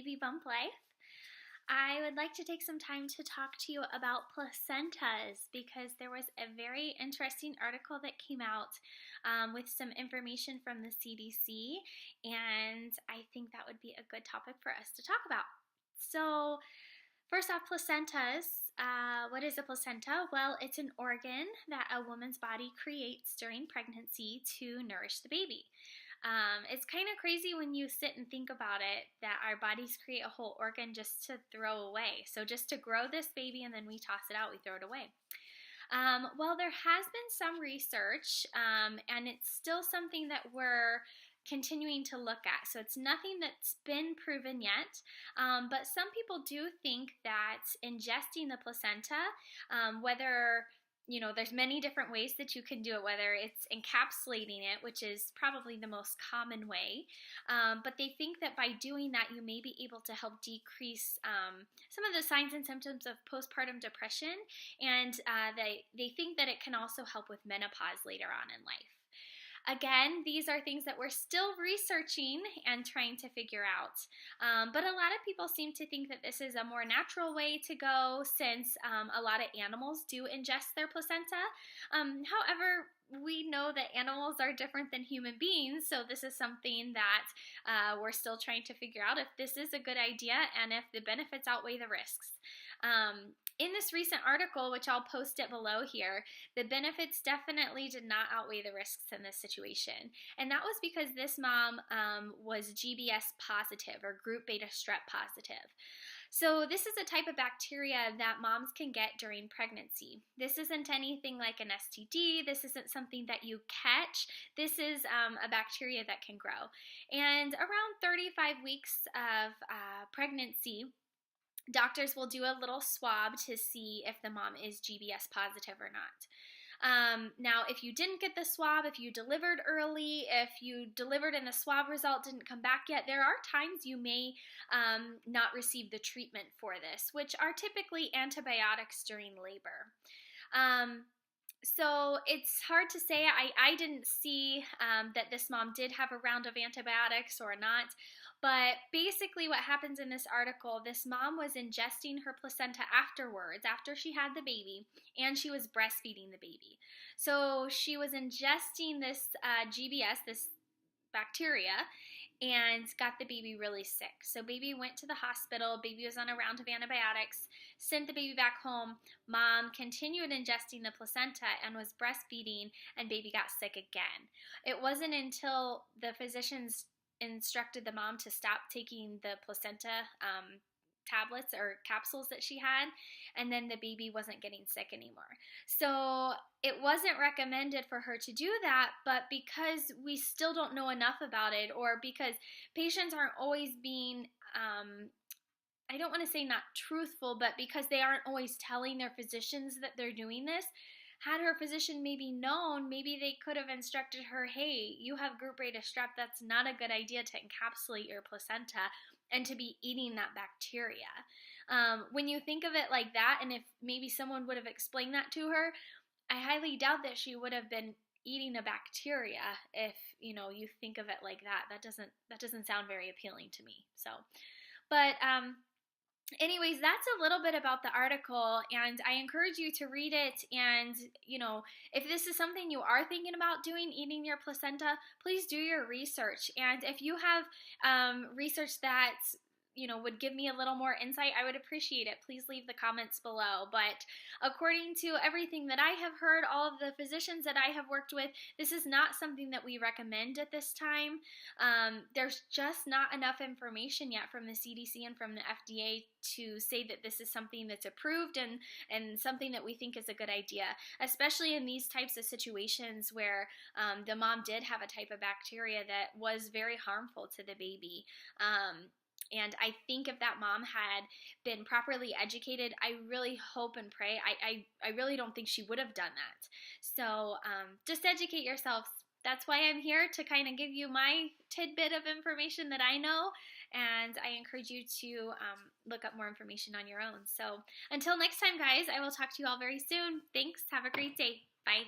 Baby Bump Life. I would like to take some time to talk to you about placentas because there was a very interesting article that came out with some information from the CDC, and I think that would be a good topic for us to talk about. So, first off, placentas. What is a placenta? Well, it's an organ that a woman's body creates during pregnancy to nourish the baby. It's kind of crazy when you sit and think about it that our bodies create a whole organ just to throw away. So just to grow this baby and then we toss it out, we throw it away. Well, there has been some research, and it's still something that we're continuing to look at. So it's nothing that's been proven yet, but some people do think that ingesting the placenta, whether there's many different ways that you can do it, whether it's encapsulating it, which is probably the most common way, but they think that by doing that, you may be able to help decrease some of the signs and symptoms of postpartum depression, and they think that it can also help with menopause later on in life. Again, these are things that we're still researching and trying to figure out. But a lot of people seem to think that this is a more natural way to go since a lot of animals do ingest their placenta. However, we know that animals are different than human beings, so this is something that we're still trying to figure out if this is a good idea and if the benefits outweigh the risks. In this recent article, which I'll post it below here, the benefits definitely did not outweigh the risks in this situation. And that was because this mom was GBS positive, or group beta strep positive. So this is a type of bacteria that moms can get during pregnancy. This isn't anything like an STD. This isn't something that you catch. This is a bacteria that can grow. And around 35 weeks of pregnancy, doctors will do a little swab to see if the mom is GBS positive or not. Now, if you didn't get the swab, if you delivered early, if you delivered and the swab result didn't come back yet, there are times you may not receive the treatment for this, which are typically antibiotics during labor. So it's hard to say. I didn't see that this mom did have a round of antibiotics or not, but basically what happens in this article, this mom was ingesting her placenta afterwards, after she had the baby, and she was breastfeeding the baby. So she was ingesting this GBS, this bacteria, and got the baby really sick. So baby went to the hospital, baby was on a round of antibiotics, sent the baby back home, mom continued ingesting the placenta and was breastfeeding, and baby got sick again. It wasn't until the physicians instructed the mom to stop taking the placenta tablets or capsules that she had, and then the baby wasn't getting sick anymore. So it wasn't recommended for her to do that, but because we still don't know enough about it, or because patients aren't always being I don't want to say not truthful, but because they aren't always telling their physicians that they're doing this, had her physician maybe known, maybe they could have instructed her, hey, you have group beta strep, that's not a good idea to encapsulate your placenta and to be eating that bacteria. When you think of it like that, and if maybe someone would have explained that to her, I highly doubt that she would have been eating a bacteria. If you think of it like that, that doesn't sound very appealing to me. So, but anyways, that's a little bit about the article, and I encourage you to read it. And if this is something you are thinking about doing, eating your placenta, please do your research. And if you have research that would give me a little more insight, I would appreciate it. Please leave the comments below. But according to everything that I have heard, all of the physicians that I have worked with, this is not something that we recommend at this time. There's just not enough information yet from the CDC and from the FDA to say that this is something that's approved and something that we think is a good idea, especially in these types of situations where the mom did have a type of bacteria that was very harmful to the baby. And I think if that mom had been properly educated, I really hope and pray, I really don't think she would have done that. So just educate yourselves. That's why I'm here, to kind of give you my tidbit of information that I know, and I encourage you to look up more information on your own. So until next time, guys, I will talk to you all very soon. Thanks. Have a great day. Bye.